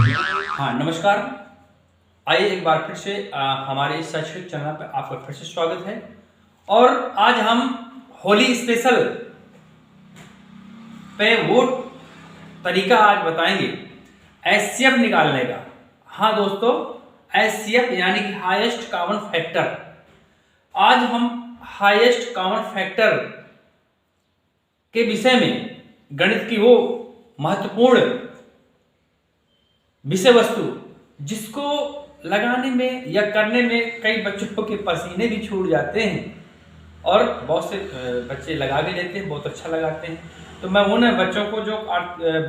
हाँ नमस्कार। आइए एक बार फिर से हमारे इस शैक्षणिक चैनल पर आपका फिर से स्वागत है। और आज हम होली स्पेशल पे वो तरीका आज बताएंगे एचसीएफ निकालने का। हाँ दोस्तों, एचसीएफ यानी कि हाईएस्ट कॉमन फैक्टर। आज हम हाईएस्ट कॉमन फैक्टर के विषय में गणित की वो महत्वपूर्ण विषय वस्तु जिसको लगाने में या करने में कई बच्चों के पसीने भी छूट जाते हैं और बहुत से बच्चे लगा भी लेते हैं, बहुत अच्छा लगाते हैं। तो मैं उन बच्चों को जो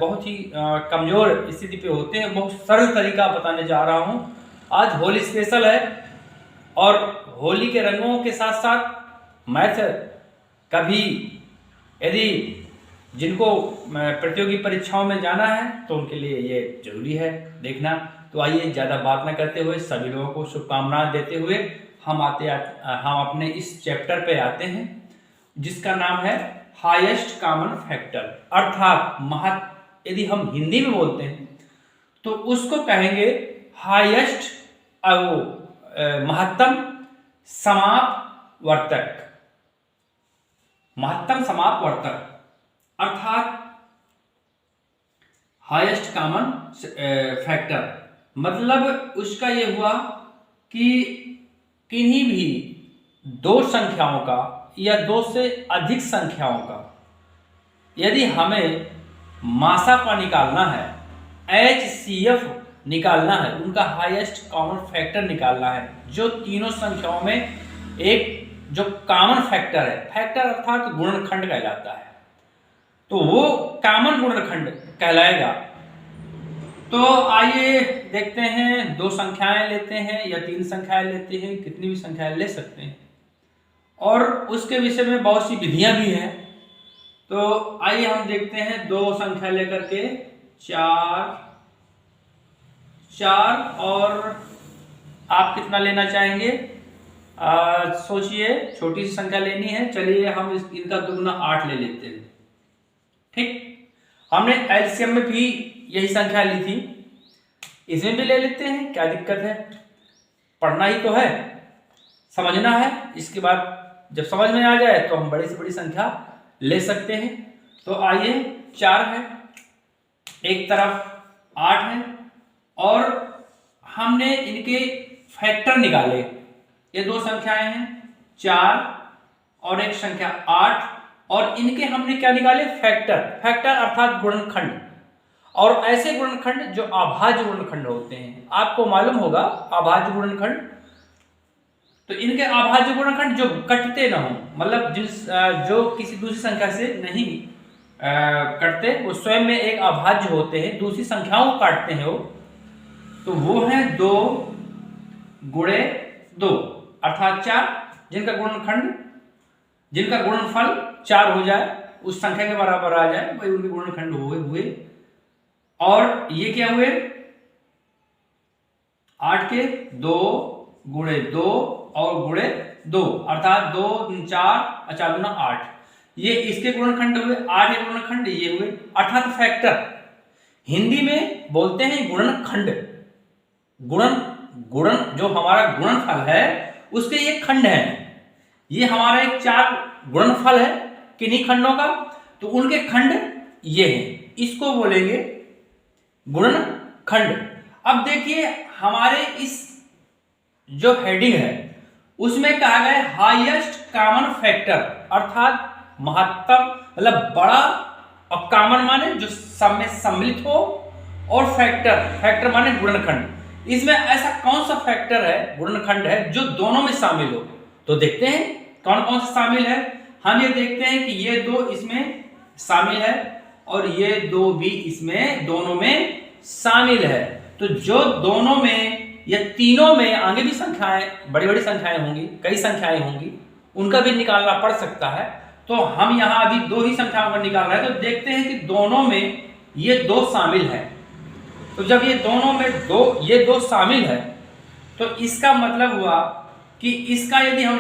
बहुत ही कमज़ोर स्थिति पे होते हैं बहुत सरल तरीका बताने जा रहा हूं। आज होली स्पेशल है और होली के रंगों के साथ साथ मैथ का भी, यदि जिनको प्रतियोगी परीक्षाओं में जाना है तो उनके लिए ये जरूरी है देखना। तो आइए ज़्यादा बात न करते हुए सभी लोगों को शुभकामनाएं देते हुए हम अपने इस चैप्टर पे आते हैं जिसका नाम है हाईएस्ट कॉमन फैक्टर। अर्थात यदि हम हिंदी में बोलते हैं तो उसको कहेंगे हाईएस्ट महत्तम समापवर्तक। महत्तम समापवर्तक अर्थात हाईएस्ट कॉमन फैक्टर मतलब उसका यह हुआ कि किन्हीं भी दो संख्याओं का या दो से अधिक संख्याओं का यदि हमें मासापा निकालना है, एचसीएफ निकालना है, उनका हाईएस्ट कॉमन फैक्टर निकालना है, जो तीनों संख्याओं में एक जो कॉमन फैक्टर है, फैक्टर अर्थात गुणनखंड कहलाता है, तो वो कॉमन गुणनखंड कहलाएगा। तो आइए देखते हैं, दो संख्याएं लेते हैं या तीन संख्याएं लेते हैं, कितनी भी संख्याएं ले सकते हैं और उसके विषय में बहुत सी विधियां भी हैं। तो आइए हम देखते हैं, दो संख्या लेकर के चार और आप कितना लेना चाहेंगे सोचिए। छोटी सी संख्या लेनी है, चलिए हम इनका दुगना 8 ले लेते हैं। ठीक, हमने एलसीएम में भी यही संख्या ली थी, इसमें भी ले लेते हैं, क्या दिक्कत है, पढ़ना ही तो है, समझना है। इसके बाद जब समझ में आ जाए तो हम बड़ी से बड़ी संख्या ले सकते हैं। तो आइए, 4 है, एक तरफ 8 है और हमने इनके फैक्टर निकाले। ये दो संख्याएं हैं 4 और एक संख्या 8 और इनके हमने क्या निकाले, फैक्टर। फैक्टर अर्थात गुणनखंड। और ऐसे गुणनखंड जो अभाज्य गुणनखंड होते हैं, आपको मालूम होगा अभाज्य गुणनखंड, तो इनके अभाज्य गुणनखंड जो कटते ना हो, मतलब जो किसी दूसरी संख्या से नहीं कटते, वो स्वयं में एक अभाज्य होते हैं, दूसरी संख्याओं को काटते हैं वो, तो वो है 2 गुणे 2 अर्थात 4, जिनका गुणनफल 4 हो जाए, उस संख्या के बराबर आ जाए, वही उनके गुणनखंड हुए। और ये क्या हुए, 8 के 2 गुणे 2 और गुणे 2 अर्थात 2 4 4 दूना 8, ये इसके गुणनखंड हुए, 8 के गुणनखंड ये हुए, अर्थात फैक्टर। हिंदी में बोलते हैं गुणनखंड। गुणन जो हमारा गुणनफल है उसके ये खंड है, ये हमारा एक 4 गुणनफल है किन्हीं खंडों का, तो उनके खंड ये हैं, इसको बोलेंगे गुणनखंड। अब देखिए हमारे इस जो हेडिंग है उसमें कहा गया हाईएस्ट कॉमन फैक्टर अर्थात महत्तम, मतलब बड़ा, और कॉमन माने जो सब में सम्मिलित हो, और फैक्टर माने गुणनखंड। इसमें ऐसा कौन सा फैक्टर है, गुणनखंड है, जो दोनों में शामिल हो। तो देखते हैं कौन कौन सा शामिल है। हम ये देखते हैं कि ये 2 इसमें शामिल है और ये 2 भी इसमें दोनों में शामिल है। तो जो दोनों में या तीनों में, आगे भी संख्याएं, बड़ी बड़ी संख्याएं होंगी, कई संख्याएं होंगी, उनका भी निकालना पड़ सकता है। तो हम यहां अभी 2 ही संख्याओं का निकाल रहे हैं, तो देखते हैं कि दोनों में ये 2 शामिल है। तो जब ये दोनों में ये 2 शामिल है तो इसका मतलब हुआ कि इसका यदि हम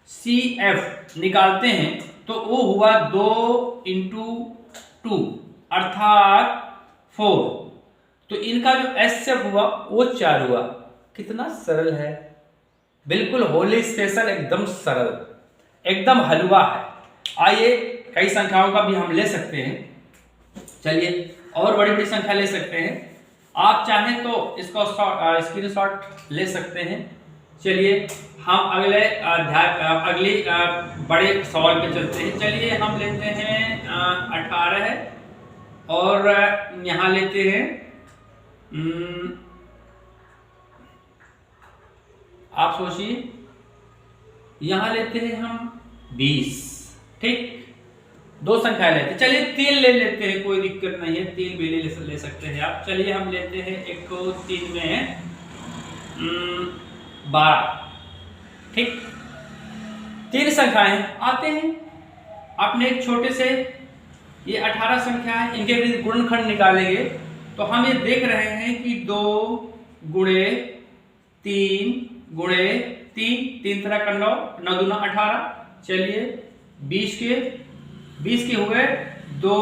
HCF निकालते हैं तो वो हुआ 2 × 2 अर्थात 4। तो इनका जो HCF हुआ वो 4 हुआ। कितना सरल है, बिल्कुल होली स्पेशल, एकदम सरल, एकदम हलवा है। आइए कई संख्याओं का भी हम ले सकते हैं। चलिए और बड़ी बड़ी संख्या ले सकते हैं। आप चाहें तो इसको स्क्रीनशॉट ले सकते हैं। चलिए हम अगले अगली बड़े सवाल पे चलते हैं। चलिए हम लेते हैं 18 है और यहाँ लेते हैं आप सोचिए, यहाँ लेते हैं हम 20। ठीक, 2 संख्याएं लेते हैं। चलिए 3 ले लेते हैं, कोई दिक्कत नहीं है, 3 भी ले सकते हैं आप। चलिए हम लेते हैं एक को 3 में 12। ठीक, 3 संख्याएं आते हैं। अपने एक छोटे से ये 18 संख्या है, इनके भी गुणनखंड निकालेंगे तो हम ये देख रहे हैं कि 2 गुणे 3 गुणे 3 तरह का 9, 9 दूना 18। चलिए 20 के हो गए 2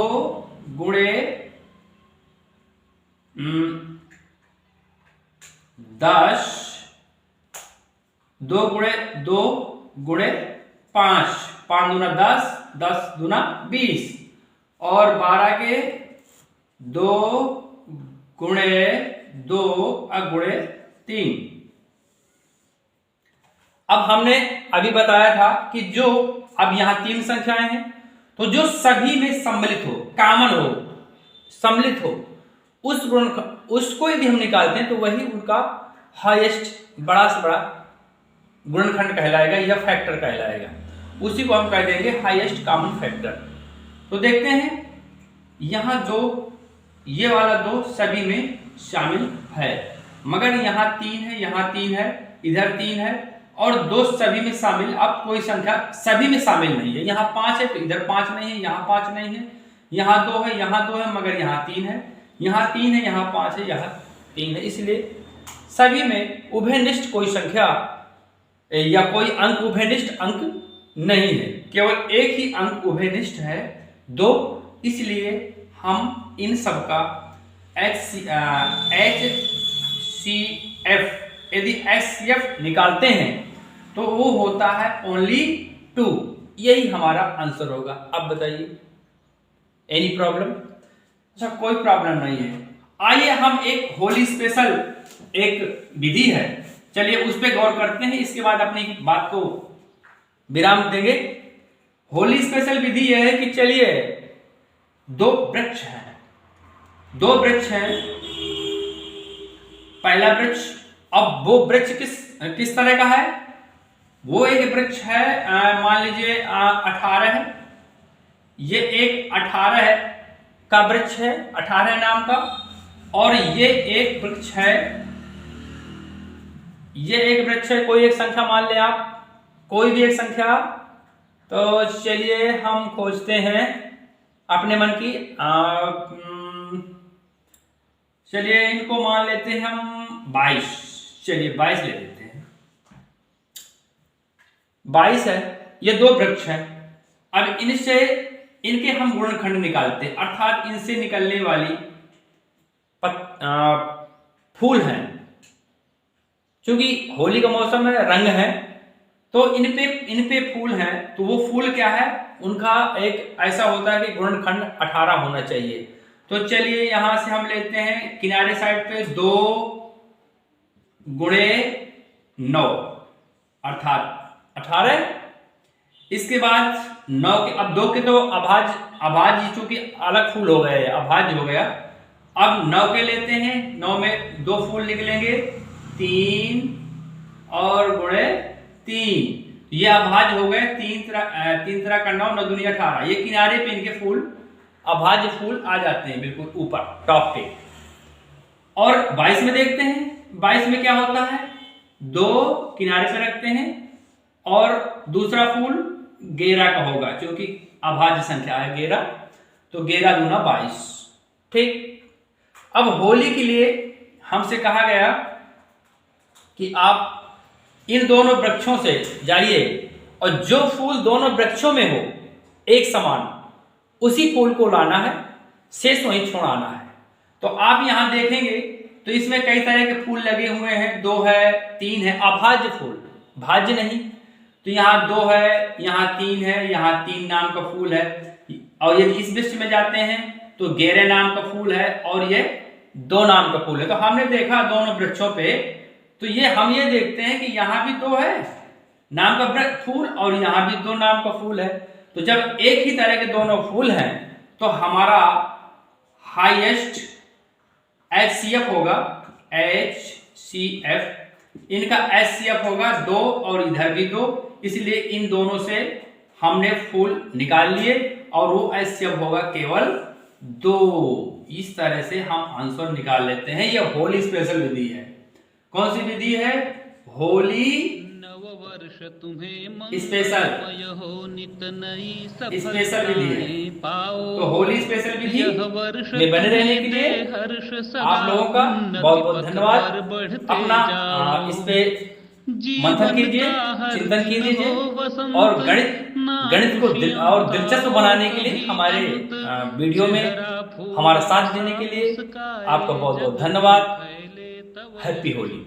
गुणे 10, 2 गुणे 5, 5 दूना 10, 10 दूना 20 और 12 के 2 गुणे 2 गुणे 3। अब हमने अभी बताया था कि जो अब यहां 3 संख्याएं हैं तो जो सभी में सम्मिलित हो, कॉमन हो, सम्मिलित हो, उसको यदि हम निकालते हैं तो वही उनका हाईएस्ट, बड़ा से बड़ा गुणनखंड कहलाएगा या फैक्टर कहलाएगा। उसी को हम कह देंगे हाईएस्ट कॉमन फैक्टर। तो देखते हैं यहां जो ये वाला 2 सभी में शामिल है, मगर यहां 3 है, यहां 3 है, इधर 3 है और 2 सभी में शामिल। अब कोई संख्या सभी में शामिल नहीं है। यहाँ 5 है तो इधर 5 नहीं है, यहाँ 5 नहीं है, यहाँ 2 है, यहाँ 2 है, मगर यहाँ 3 है, यहाँ 3 है, यहाँ 5 है, यहाँ 3 है। इसलिए सभी में उभयनिष्ठ कोई संख्या या कोई अंक उभयनिष्ठ अंक नहीं है, केवल एक ही अंक उभयनिष्ठ है, 2। इसलिए हम इन सब का HCF यदि HCF निकालते हैं तो वो होता है ओनली 2। यही हमारा आंसर होगा। अब बताइए एनी प्रॉब्लम? अच्छा, कोई प्रॉब्लम नहीं है। आइए हम एक होली स्पेशल एक विधि है, चलिए उस पर गौर करते हैं, इसके बाद अपनी बात को विराम देंगे। होली स्पेशल विधि यह है कि चलिए 2 वृक्ष हैं, 2 वृक्ष हैं। पहला वृक्ष, अब वो वृक्ष किस तरह का है? वो एक वृक्ष है, मान लीजिए 18 है, ये एक 18 का वृक्ष है, 18 नाम का। और ये एक वृक्ष है, ये एक वृक्ष है, कोई एक संख्या मान ले आप, कोई भी एक संख्या। तो चलिए हम खोजते हैं अपने मन की, चलिए इनको मान लेते हैं हम 22। चलिए 22 ले लेते हैं, 22 है, ये 2 वृक्ष हैं। अब इनसे इनके हम गुणनखंड निकालते हैं, अर्थात इनसे निकलने वाली फूल हैं। क्योंकि होली का मौसम है, रंग है, तो इन पे फूल हैं, तो वो फूल क्या है, उनका एक ऐसा होता है कि गुणनखंड 18 होना चाहिए। तो चलिए यहां से हम लेते हैं किनारे साइड पे 2 गुणे 9 अर्थात 18। इसके बाद 9 के, अब 2 के तो अभाज्य चूंकि अलग फूल हो गए, अभाज्य हो गया। अब 9 के लेते हैं, 9 में 2 फूल निकलेंगे, 3 और गुणे 3, ये अभाज्य हो गए। 3 तरह का 9, 9 दूनी 18। ये किनारे पे इनके फूल, अभाज्य फूल आ जाते हैं बिल्कुल ऊपर टॉप पे। और 22 में देखते हैं, 22 में क्या होता है, 2 किनारे पे रखते हैं और दूसरा फूल 11 का होगा, क्योंकि अभाज्य संख्या है 11, तो 11 दूना 22। ठीक, अब होली के लिए हमसे कहा गया कि आप इन दोनों वृक्षों से जाइए और जो फूल दोनों वृक्षों में हो एक समान, उसी फूल को लाना है, शेष वहीं छोड़ाना है। तो आप यहाँ देखेंगे तो इसमें कई तरह के फूल लगे हुए हैं, 2 है, 3 है, अभाज्य फूल, भाज्य नहीं। तो यहाँ 2 है, यहाँ 3 है, यहाँ 3 नाम का फूल है। और यदि इस वृक्ष में जाते हैं तो गेरे नाम का फूल है और ये 2 नाम का फूल है। तो हमने देखा दोनों वृक्षों पे, तो हम ये देखते हैं कि यहाँ भी 2 है नाम का फूल और यहाँ भी 2 नाम का फूल है। तो जब एक ही तरह के दोनों फूल हैं तो हमारा हाईएस्ट HCF होगा, HCF, इनका HCF होगा 2 और इधर भी 2, इसलिए इन दोनों से हमने फूल निकाल लिए और वो HCF होगा केवल 2। इस तरह से हम आंसर निकाल लेते हैं। यह होली स्पेशल विधि है। कौन सी विधि है? होली स्पेशल विधि है। तो होली स्पेशल विधि में बने रहने के लिए आप लोगों का बहुत बहुत धन्यवाद। अपना इस पे मंथन कीजिए, चिंतन कीजिए और गणित को और दिलचस्प बनाने के लिए हमारे वीडियो में हमारा साथ देने के लिए आपका बहुत बहुत धन्यवाद। हैप्पी होली।